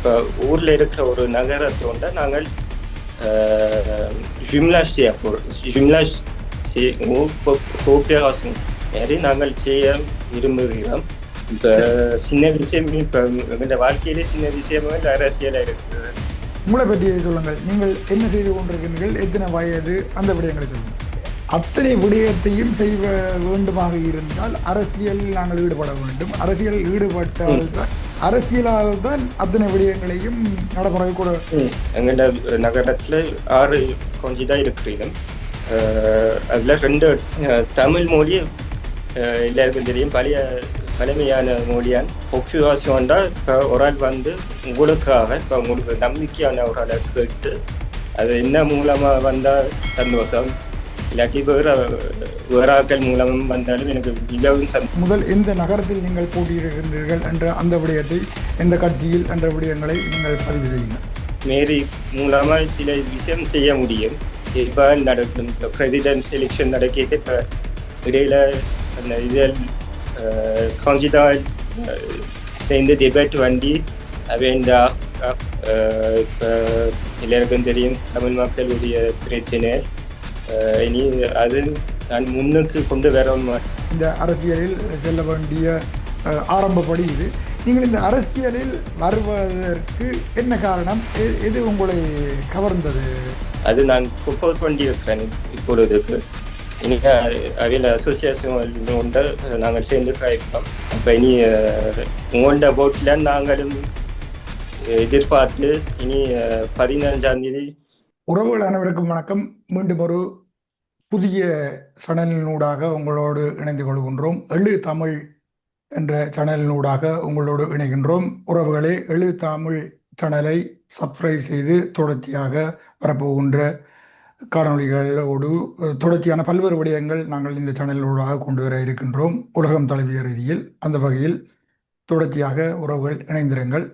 இப்போ ஊரில் இருக்கிற ஒரு நகரத்தோட நாங்கள் கோபியாசம் மாதிரி நாங்கள் செய்ய விரும்புகிறோம். இப்போ சின்ன விஷயம், இப்போ எங்களோட வாழ்க்கையிலே சின்ன விஷயமா இல்லை அரசியலாக இருக்குது. உங்களை பற்றி சொல்லுங்கள். நீங்கள் என்ன செய்து கொண்டிருக்கிறீர்கள், எத்தனை வயது, அந்த விடயங்களை சொல்லுங்கள். அத்தனை விடயத்தையும் செய்ய வேண்டுமாக இருந்தால் அரசியலில் நாங்கள் ஈடுபட வேண்டும். அரசியல் ஈடுபட்டால் தான் அரசியலால் தான் அத்தனை விடயங்களையும் நடைமுறை கூட. எங்களோட நகரத்தில் 6 கொஞ்சம் தான் இருக்கிறீங்க. அதில் 2 தமிழ் மொழி எல்லாருக்கும் தெரியும், பழமையான மொழியான் பொக்சுவாசியோண்டா. இப்போ ஒரு ஆள் வந்து உங்களுக்காக, இப்போ உங்களுக்கு நம்பிக்கையான ஒரு ஆளை கேட்டு அது என்ன மூலமாக வந்தால் சந்தோஷம், இல்லாட்டி வேற ஆட்கள் மூலமும் வந்தாலும் எனக்கு மிகவும் முதல் எந்த நகரத்தில் நீங்கள் போட்டியிடுகின்றீர்கள் என்ற அந்த விடயத்தை, எந்த கட்சியில் என்ற விடயங்களை நீங்கள் பதிவு செய்யுங்கள். மேரி மூலமாக சில விஷயம் செய்ய முடியும். இப்போ நடக்கும் பிரசிடென்ட் எலெக்ஷன் நடக்க இப்போ இடையில அந்த இதில் காஞ்சிதா சேர்ந்து டிபேட் வண்டி வேண்டா. இப்போ எல்லாருக்கும் தெரியும் தமிழ் மக்களுடைய பிரச்சனை. இனி அது நான் முன்னுக்கு கொண்டு வர இந்த அரசியலில் செல்ல வேண்டிய ஆரம்பப்படி இது. நீங்கள் இந்த அரசியலில் வருவதற்கு என்ன காரணம், எது உங்களை கவர்ந்தது? அது நான் ப்ரொப்போஸ் பண்ணி இருக்கிறேன் இப்பொழுதுக்கு. இனி அவையில் அசோசியேஷன் உண்டு, நாங்கள் சேர்ந்து இருப்போம். அப்போ இனி உங்களோட போட்டில் நாங்களும் எதிர்பார்த்து இனி 15ஆம் தேதி. உறவுகள் அனைவருக்கும் வணக்கம். மீண்டும் ஒரு புதிய சேனலினூடாக உங்களோடு இணைந்து கொள்கின்றோம். எழு தமிழ் என்ற சேனலினூடாக உங்களோடு இணைகின்றோம். உறவுகளே, எழு தமிழ் சேனலை சப்ஸ்கிரைப் செய்து தொடர்ச்சியாக வரப்போகின்ற காணொலிகளோடு தொடர்ச்சியான பல்வேறு விடயங்கள் நாங்கள் இந்த சேனலூடாக கொண்டு வர இருக்கின்றோம், உலகம் தழுவிய ரீதியில். அந்த வகையில் தொடர்ச்சியாக உறவுகள் இணைந்திருங்கள்.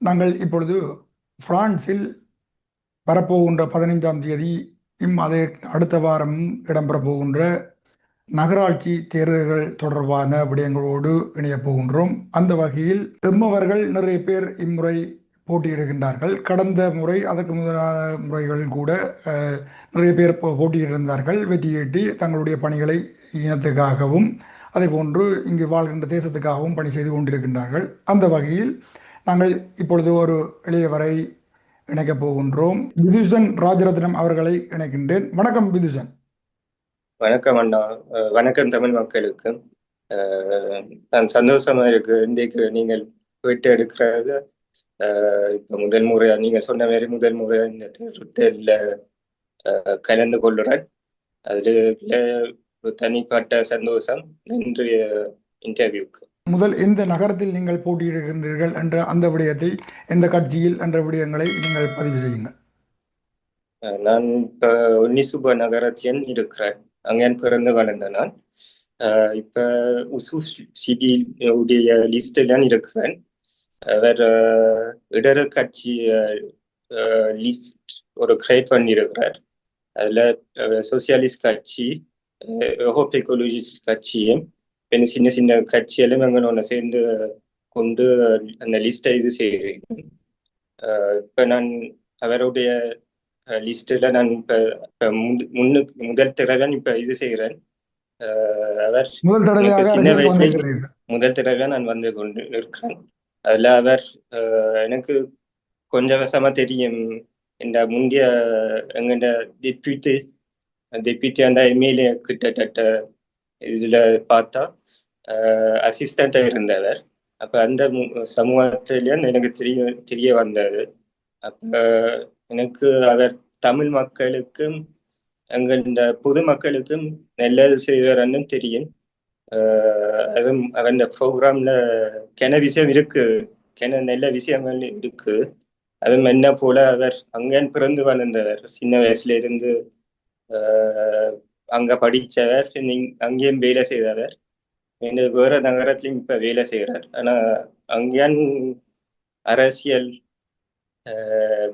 நாங்கள் இப்பொழுது பிரான்சில் வரப்போகின்ற 15ஆம் தேதி அதே அடுத்த வாரம் இடம்பெற போகின்ற நகராட்சி தேர்தல்கள் தொடர்பான விடயங்களோடு இணையப் போகின்றோம். அந்த வகையில் எம்மவர்கள் நிறைய பேர் இம்முறை போட்டியிடுகின்றார்கள். கடந்த முறை, அதற்கு முதலான முறைகள் கூட நிறைய பேர் போட்டியிட்டிருந்தார்கள். வெற்றியீட்டி தங்களுடைய பணிகளை இனத்துக்காகவும் அதே போன்று இங்கு வாழ்கின்ற தேசத்துக்காகவும் பணி செய்து கொண்டிருக்கின்றார்கள். அந்த வகையில் நாங்கள் இப்பொழுது ஒரு இளையவரை இணைக்கப் போகின்றோம். விதுஷன் ராஜரத்னம் அவர்களை இணைக்கின்றேன். வணக்கம் விதுஷன். வணக்கம் அண்ணா. வணக்கம் தமிழ் மக்களுக்கு. நான் சந்தோஷமா இருக்கு இன்றைக்கு நீங்கள் போயிட்டு எடுக்கிறது. இப்போ முதல் முறையா நீங்க சொன்ன மாதிரி முதல் முறையா இந்த தேர்தலில் கலந்து கொள்ளுறேன். அதுல ஒரு தனிப்பட்ட சந்தோஷம். நன்றி இன்டர்வியூக்கு. முதல் எந்த நகரத்தில் நீங்கள் போட்டியிடுகின்றீர்கள் என்ற அந்த விடயத்தை, எந்த கட்சியில் என்ற விடயங்களை நீங்கள் பதிவு செய்யுங்கள். நான் இப்போ ஒன்னிசுப நகரத்தில் இருக்கிறேன். அங்கே பிறந்து வளர்ந்த நான். இப்போ உசு சிபி உடைய லிஸ்டில் இருக்கிறேன். அவர் இடது கட்சி லிஸ்ட் ஒரு கிரியேட் பண்ணியிருக்கிறார். அதில் சோசியலிஸ்ட் கட்சி, ஹோப் எக்கோலஜிஸ்ட் கட்சியும் சின்ன சின்ன கட்சியெல்லாம் எங்களோட சேர்ந்து கொண்டு அந்த லிஸ்ட்டை இது செய்கிறேன். இப்போ நான் அவருடைய லிஸ்ட்டில் நான் இப்போ முதல் தடவை இப்போ இது செய்கிறேன். அவர் சின்ன வயசுல முதல் தடவை நான் வந்து கொண்டு இருக்கிறேன். அதில் அவர் எனக்கு கொஞ்சம் வருஷமா தெரியும். இந்த முந்தைய எங்கள்ட டெப்யூட்டி அந்த எம்எல்ஏ கிட்டத்தட்ட இதில் பார்த்தா அசிஸ்டண்ட்டாக இருந்தவர். அப்போ அந்த சமூகத்திலேயே எனக்கு தெரிய வந்தது. அப்போ எனக்கு அவர் தமிழ் மக்களுக்கும் எங்கள் இந்த பொதுமக்களுக்கும் நல்லது செய்வார்னு தெரியும். அதுவும் அவர் இந்த ப்ரோக்ராம்ல விஷயம் இருக்கு, நல்ல விஷயங்கள் இருக்கு. அதுவும் என்ன போல அவர் அங்கே பிறந்து வளர்ந்தவர், சின்ன வயசுல இருந்து அங்க படிச்சவர், அங்கேயும் வேலை செய்தவர். வேற நகரத்திலையும் இப்ப வேலை செய்கிறார். ஆனா அங்கேயும் அரசியல்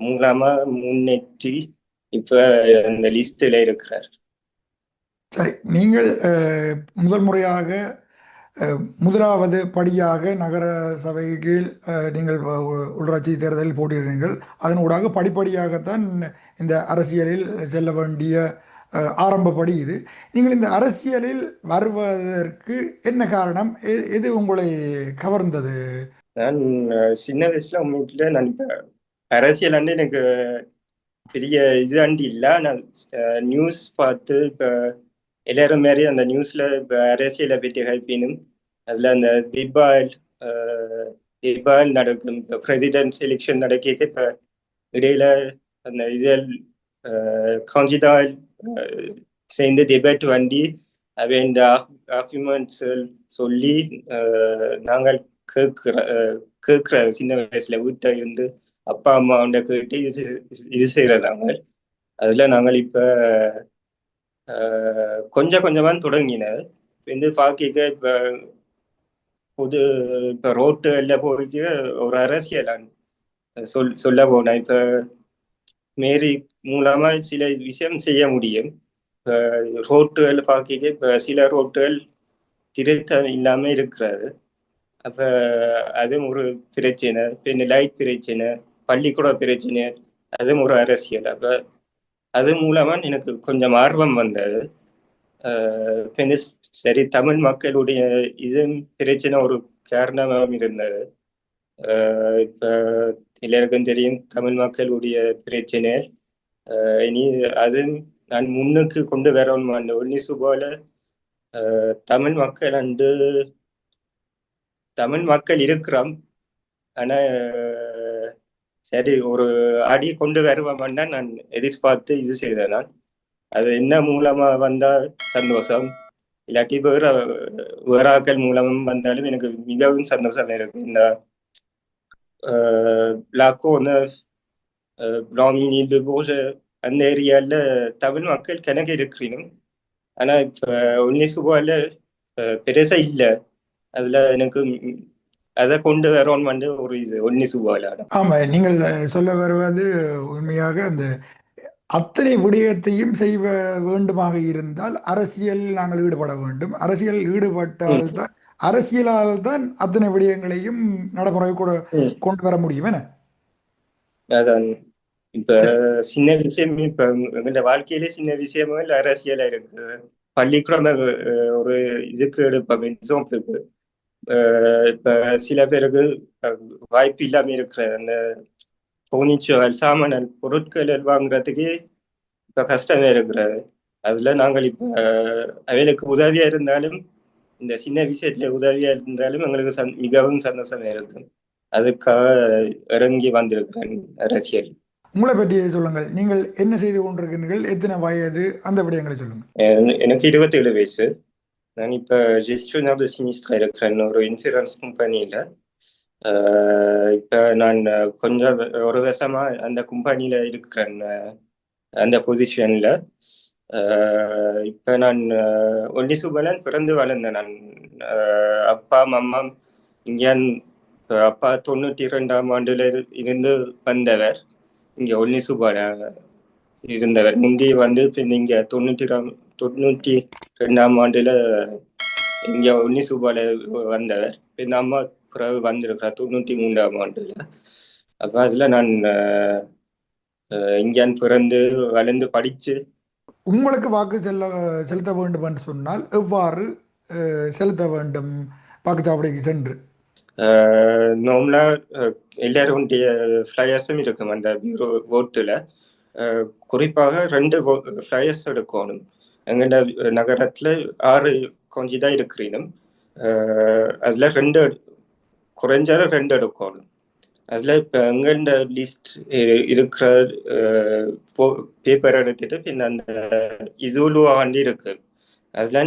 மூலமா முன்னேற்றி இப்ப அந்த லிஸ்ட்ல இருக்கிறார். சரி, நீங்கள் முதல் முறையாக முதலாவது படியாக நகர சபை கீழ் நீங்கள் உள்ளாட்சி தேர்தலில் போட்டியிடுறீர்கள். அதனூடாக படிப்படியாகத்தான் இந்த அரசியலில் செல்ல வேண்டிய ஆரம்பப்படி இது. நீங்கள் இந்த அரசியலில் வருவதற்கு என்ன காரணம்? எது உங்களை கவர்ந்தது? நான் சின்ன வயசுல உங்க வீட்டுல நான் இப்ப அரசியல் எனக்கு பெரிய இது இல்லை. நான் நியூஸ் பார்த்து இப்ப எல்லாரும் மாதிரி அந்த நியூஸ்ல இப்ப அரசியலை பற்றி ஹைப்பினும் அதுல அந்த தீபாவளி நடக்கும். இப்ப பிரசிடென்ட் எலெக்ஷன் நடக்க இப்ப இடையில அந்த இதில் காஞ்சிதால் சேர்ந்து டிபேட் வண்டி அவன் ஆர்குமெண்ட்ஸ் சொல்லி நாங்கள் கேட்கிற சின்ன வயசுல வீட்டை இருந்து அப்பா அம்மா கேட்டு இது செய்யறதாங்க. அதுல நாங்கள் இப்ப கொஞ்சம் கொஞ்சமா தொடங்கின வந்து பாக்க இப்ப புது இப்ப ரோட்டுல போய்க்கு ஒரு அரசியல் சொல்ல போனா இப்ப மேரி மூலமா சில விஷயம் செய்ய முடியும். ரோட்டுகள் பார்க்க இப்ப சில ரோட்டுகள் திருத்தம் இல்லாம இருக்கிறது. அப்ப அதுவும் ஒரு பிரச்சனை. பின் லைட் பிரச்சனை, பள்ளிக்கூட பிரச்சனை, அதுவும் ஒரு அரசியல். அப்ப அது மூலமா எனக்கு கொஞ்சம் ஆர்வம் வந்தது. சரி, தமிழ் மக்களுடைய இது பிரச்சனை ஒரு காரணமாகவும் இருந்தது. இப்ப எல்லாருக்கும் தெரியும் தமிழ் மக்களுடைய பிரச்சனை. இனி அது நான் முன்னுக்கு கொண்டு வரணும். அந்த ஒன்னிசு போல தமிழ் மக்கள் தமிழ் மக்கள் இருக்கிறோம். ஆனா சரி, ஒரு அடி கொண்டு வருவோம்னா நான் எதிர்பார்த்து இது செய்தேன். நான் அது என்ன மூலமா வந்தா சந்தோஷம், இல்லாட்டி வேற ஆக்கள் மூலமும் வந்தாலும் எனக்கு மிகவும் சந்தோஷம் இருக்கு. இந்த லாக்கோன்னு பிராமினி போஜ அந்த ஏரியால தமிழ் மக்கள் கணக்கு இருக்கிறீனும். ஆனா இப்ப ஒன்னிசு போல பெருசா இல்லை. அதுல எனக்கு அதை கொண்டு வரோன்னு ஒரு இது ஒன்னிசு போல. ஆமா, நீங்கள் சொல்ல வருவது உண்மையாக அந்த அத்தனை விடயத்தையும் செய்ய வேண்டுமாக இருந்தால் அரசியலில் நாங்கள் ஈடுபட வேண்டும். அரசியல் ஈடுபட்டால்தான் அரசியலால் தான் அத்தனை விடயங்களையும் நடைமுறை கூட கொண்டு வர முடியும். என்ன அதான் இப்ப சின்ன விஷயம், இப்ப எங்க வாழ்க்கையிலே சின்ன விஷயமா இல்ல அரசியலா இருக்கு. பள்ளிக்கூடம் ஒரு இதுக்கு எடுப்போம் எக்ஸாம்பிளுக்கு. இப்ப சில பேருக்கு வாய்ப்பு இல்லாம இருக்கிற அந்த பர்னிச்சர் சாமான் பொருட்கள் வாங்குறதுக்கு இப்ப கஷ்டமே இருக்கிறது. அதுல நாங்கள் இப்ப அவைகளுக்கு உதவியா இருந்தாலும், இந்த சின்ன விஷயத்துல உதவியா இருந்தாலும் எங்களுக்கு மிகவும் சந்தோஷமா இருக்கும். அதுக்காக இறங்கி வந்திருக்கிறேன் அரசியல். உங்களை பற்றி சொல்லுங்கள். நீங்கள் என்ன செய்து கொண்டிருக்கிறீர்கள்? எத்தனை வயது? அந்த விடயங்களை சொல்லுங்கள். எனக்கு 27 வயசு. நான் இப்ப ஜெஸ்டியோனர் தி சினிஸ்ட்ரா இருக்கிறேன் ஒரு இன்சூரன்ஸ் கம்பெனியில. இப்ப நான் கொஞ்சம் ஒரு வருஷமா அந்த கம்பெனியில இருக்கிறேன், அந்த பொசிஷன்ல. இப்ப நான் ஒன்னிசுபலன் பிறந்து வளர்ந்தேன். நான் அப்பா அம்மா இங்கே, அப்பா 92ஆம் ஆண்டுல இருந்து வந்தவர். இங்க ஒன்னிசுபால இருந்தவர். முந்தி பின் இங்க 92ஆம் ஆண்டுல இங்க ஒன்னிசுபால வந்தவர். பின் அம்மா பிறகு வந்திருக்கிறார் 93ஆம் ஆண்டுல. அப்ப அதுல நான் இங்கே பிறந்து வளர்ந்து படிச்சு. உங்களுக்கு வாக்கு செலுத்த வேண்டும் என்று சொன்னால் எவ்வாறு செலுத்த வேண்டும்? வாக்குச்சாவடிக்கு சென்று நார்மலா எல்லாருடைய ஃப்ளையர்ஸும் இருக்கும் அந்த பியூரோ ஓட்டுல. குறிப்பாக 2 ஃப்ளையர்ஸ் எடுக்கணும். எங்கள்ட நகரத்துல 6 கொஞ்சி தான் இருக்கிறீனும். அதுல 2 குறைஞ்சாலும் 2 எடுக்கணும். அதுல இப்ப எங்கள்ட லிஸ்ட் இருக்கிற பேப்பர் எடுத்துட்டு பின் அந்த இசூலு ஆண்டி இருக்கு. அதுல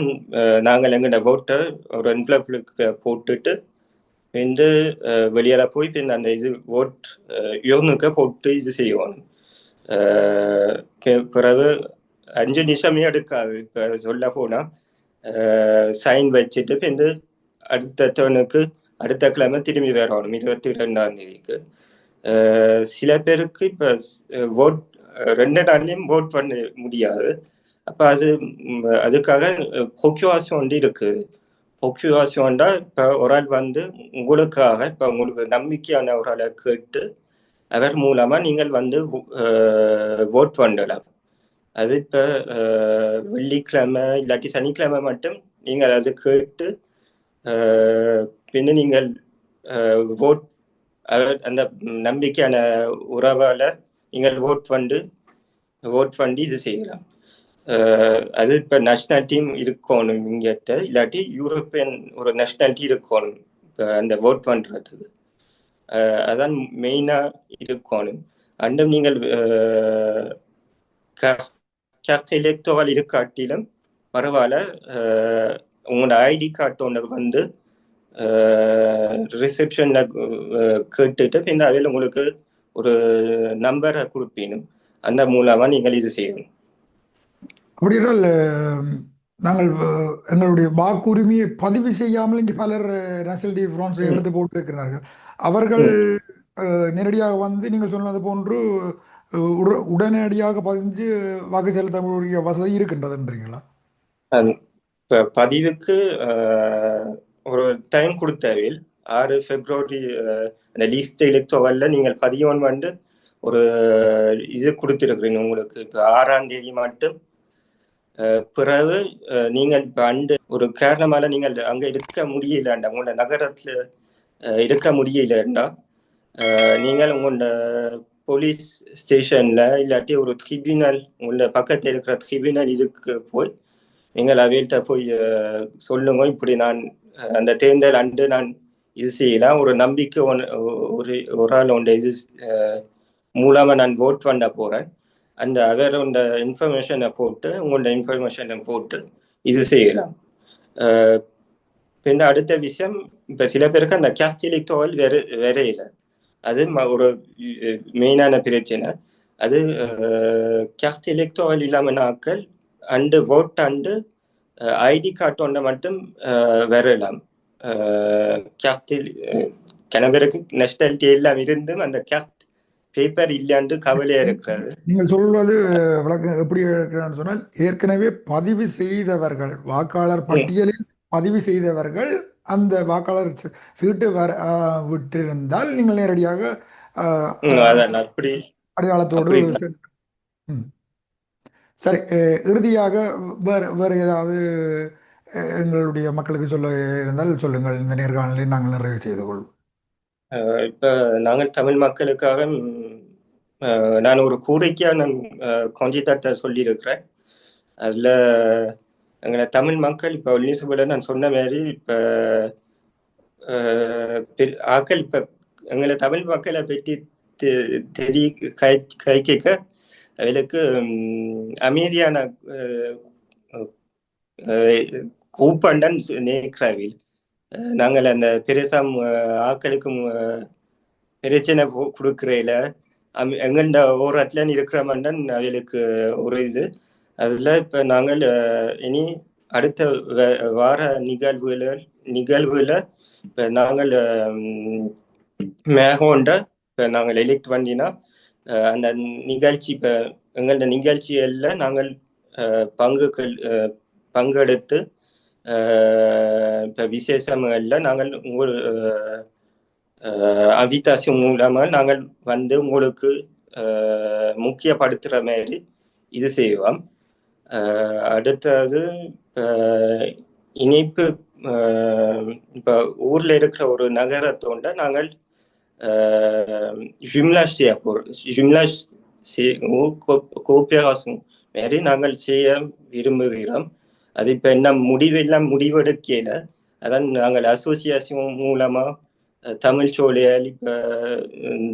நாங்கள் எங்கள்ட ஓட்டை ஒரு என்வலப்புக்கு போட்டுட்டு வெளியால போய் பின் அந்த இது ஓட் யோனுக்கு போட்டு இது செய்வோம். பிறகு 5 நிமிஷமே எடுக்காது. இப்ப சொல்ல போனா சைன் வச்சுட்டு பின் அடுத்த டேர்னுக்கு அடுத்த கிழமை திரும்பி வரணும் 22ஆம் தேதிக்கு. சில பேருக்கு இப்ப ஓட் 2 நாள்லயும் ஓட் பண்ண முடியாது. அப்ப அதுக்காக ப்ரொக்யூரேஷன் இருக்கு. ப்ரொக்யூரேஷன்டா இப்போ ஒரு ஆள் வந்து உங்களுக்காக இப்போ உங்களுக்கு நம்பிக்கையான ஒரு ஆளை கேட்டு அவர் மூலமா நீங்கள் வந்து ஓட் பண்ணலாம். அது இப்போ வெள்ளிக்கிழமை இல்லாட்டி சனிக்கிழமை மட்டும் நீங்கள் அதை கேட்டு பின்ன நீங்கள் ஓட் அந்த நம்பிக்கையான உறவால நீங்கள் ஓட் பண்ணி இது செய்யலாம். அது இப்போ நேஷ்னாலிட்டியும் இருக்கணும் இங்கிட்ட, இல்லாட்டி யூரோப்பியன் ஒரு நேஷ்னாலிட்டி இருக்கணும் இப்போ அந்த ஓட் பண்ணுறதுக்கு. அதான் மெயினாக இருக்கணும். அண்டும் நீங்கள் கார்ட் எலெக்டோரல் இருக்காட்டிலும் பரவாயில்ல, உங்களோட ஐடி கார்டு ஒன்று வந்து ரிசப்ஷன்ல கேட்டுட்டு பின்ன அதில் உங்களுக்கு ஒரு நம்பரை கொடுப்பீனும், அந்த மூலமா நீங்கள் இது செய்யணும். அப்படின்றால் நாங்கள் எங்களுடைய வாக்குரிமையை பதிவு செய்யாமல் இன்று பலர் நேஷனல் டி பிரான்ஸை எடுத்து போட்டிருக்கிறார்கள். அவர்கள் நேரடியாக வந்து நீங்கள் சொன்னது போன்று உடனடியாக பதிஞ்சு வாக்கு செலுத்தக்கூடிய வசதி இருக்கின்றதுன்றீங்களா? இப்போ பதிவுக்கு ஒரு டைம் கொடுத்தவில் 6 பிப்ரவரி அந்த லீஸ்ட் எலெக்டோரல்ல நீங்கள் பதியவன் வந்து ஒரு இது கொடுத்துருக்குறீங்க உங்களுக்கு. இப்போ 6ஆம் தேதி மட்டும் பிறகு நீங்கள் இப்போ ஒரு காரணமால நீங்கள் அங்கே இருக்க முடியலண்டா, உங்களோட நகரத்தில் இருக்க முடியலண்டா, நீங்கள் உங்களோட போலீஸ் ஸ்டேஷன்ல இல்லாட்டி ஒரு ட்ரிபியூனல், உங்களோட பக்கத்தில் இருக்கிற ட்ரிபியூனல் இதுக்கு போய் நீங்கள் அவையிட்ட போய் சொல்லுங்க, இப்படி நான் அந்த தேர்தல் நான் இது செய்யலாம், ஒரு நம்பிக்கை ஒரு ஆள் உண்ட இது மூலமா நான் ஓட் பண்ண போறேன், அந்த அவரோட இன்ஃபர்மேஷனை போட்டு உங்களோட இன்ஃபர்மேஷனை போட்டு இது செய்யலாம். பின்ன அடுத்த விஷயம், இப்போ சில பேருக்கு அந்த கார்ட் எலெக்டோரல் வேற இல்லை, அது ஒரு மெயினான பிரச்சனை. அது கார்ட் எலெக்டோரல் இல்லாமல் நாட்கள் ஓட் ஐடி கார்டு ஒன்றை மட்டும் வரலாம். கார்ட்டில் கணவருக்கு நேஷனாலிட்டி எல்லாம் இருந்தும் அந்த கார்ட் பேப்பர் இல்லையாண்டு கவலையா இருக்கிறாரு. நீங்கள் சொல்வது விளக்கம் எப்படி இருக்கிறான்னு சொன்னால், ஏற்கனவே பதிவு செய்தவர்கள், வாக்காளர் பட்டியலில் பதிவு செய்தவர்கள் அந்த வாக்காளர் சீட்டு விட்டிருந்தால் நீங்கள் நேரடியாக அடையாளத்தோடு. சரி, இறுதியாக வேறு ஏதாவது எங்களுடைய மக்களுக்கு சொல்ல இருந்தால் சொல்லுங்கள். இந்த நேர்காணலை நாங்கள் நிறைவு செய்து கொள்வோம். இப்போ நாங்கள் தமிழ் மக்களுக்காக நான் ஒரு கோரிக்கையா நான் கொஞ்சித்தாட்ட சொல்லியிருக்கிறேன். அதில் எங்களை தமிழ் மக்கள் இப்போ நியூஸ்போட நான் சொன்ன மாதிரி இப்போ ஆக்கள் இப்போ எங்களை தமிழ் மக்களை பற்றி கை கேட்க அவளுக்கு அமைதியான கூப்பண்டன் நேக்ராவில் நாங்கள் அந்த பெருசாம் ஆக்களுக்கு பிரச்சனை கொடுக்குறையில எங்கள்ட ஓரத்துல இருக்கிற மண்டன் அவளுக்கு ஒரு இது. அதில் இப்போ நாங்கள் இனி அடுத்த வார நிகழ்வுல இப்போ நாங்கள் மேகோண்ட இப்போ நாங்கள் எலெக்ட் பண்ணினா அந்த நிகழ்ச்சி இப்போ எங்களோட நிகழ்ச்சிகளில் நாங்கள் பங்கெடுத்து இப்போ விசேஷங்களில் நாங்கள் அவிதாசியம் மூலமாக நாங்கள் வந்து உங்களுக்கு முக்கியப்படுத்துகிற மாதிரி இது செய்வோம். அடுத்தது இணைப்பு இப்போ ஊரில் இருக்கிற ஒரு நகரத்தோண்ட நாங்கள் ஜிம்னாஸ் கோபியாசம் மாரி நாங்கள் செய்ய விரும்புகிறோம். அது இப்போ என்ன முடிவெடுக்கல, அதான் நாங்கள் அசோசியேஷன் மூலமாக தமிழ் சோழியல் இப்போ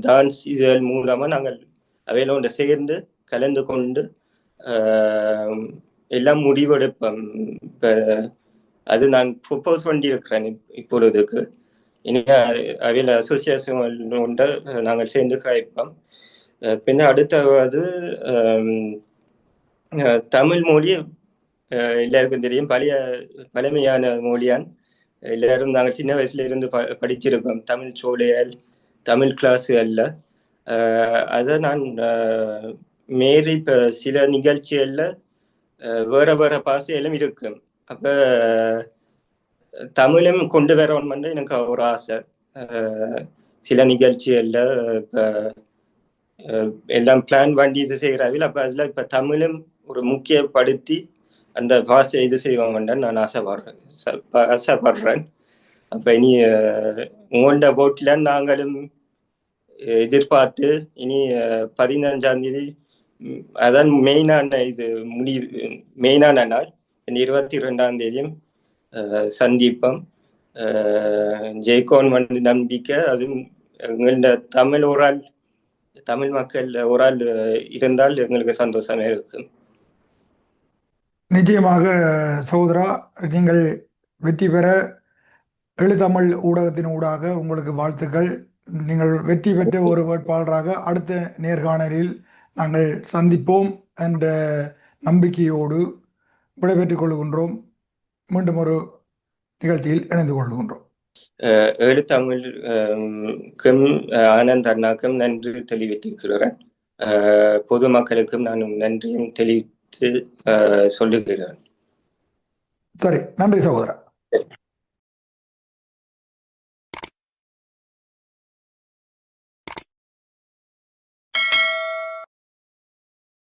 டான்ஸ் இதுகள் மூலமாக நாங்கள் அவையிலோட சேர்ந்து கலந்து கொண்டு எல்லாம் முடிவெடுப்போம். இப்போ அது நான் ப்ரொப்போஸ் பண்ணியிருக்கிறேன் இப்பொழுதுக்கு. இனி அவையில் அசோசியேஷன் நாங்கள் சேர்ந்து காய்ப்போம். பின்ன அடுத்தது தமிழ் மொழி எல்லாருக்கும் தெரியும், பழமையான மொழியான். எல்லாரும் நாங்கள் சின்ன வயசுல இருந்து படிச்சிருக்கோம் தமிழ் சோழியல், தமிழ் கிளாஸுகளில். அதை நான் மேரி இப்போ சில நிகழ்ச்சிகளில் வேற பாசையிலும் இருக்கும். அப்போ தமிழும் கொண்டு வரணும்னு எனக்கு ஒரு ஆசை. சில நிகழ்ச்சிகள்ல இப்போ எல்லாம் பிளான் பண்ணி இது செய்கிறாவில், அப்போ அதில் இப்போ தமிழும் ஒரு முக்கியப்படுத்தி அந்த பாஷை இது செய்வாங்கன்னு நான் ஆசைப்படுறேன். அப்போ இனி உங்களோட போட்டில் நாங்களும் எதிர்பார்த்து இனி 15ஆம் தேதி அதான் மெயினான இது மெயினான நாள் 22ஆம் தேதியும் சந்திப்போம். ஜெயிக்கோன் வந்து நம்பிக்கை. அதுவும் எங்களோட தமிழ் மக்கள் ஒரு ஆள் இருந்தால் எங்களுக்கு சந்தோஷமே இருக்கும். நிச்சயமாக சகோதரா, நீங்கள் வெற்றி பெற எழுத்தமிழ் ஊடகத்தின் ஊடாக உங்களுக்கு வாழ்த்துக்கள். நீங்கள் வெற்றி பெற்ற ஒரு வேட்பாளராக அடுத்த நேர்காணலில் நாங்கள் சந்திப்போம் என்ற நம்பிக்கையோடு விடைபெற்றுக் கொள்கின்றோம். மீண்டும் ஒரு நிகழ்ச்சியில் இணைந்து கொள்கின்றோம். எழுத்தமிழுக்கும் ஆனந்த் அண்ணாக்கும் நன்றி தெரிவித்திருக்கிறேன். பொதுமக்களுக்கும் நான் நன்றியும் தெரிவித்து சொல்லுகிறேன். சரி, நன்றி சகோதரா.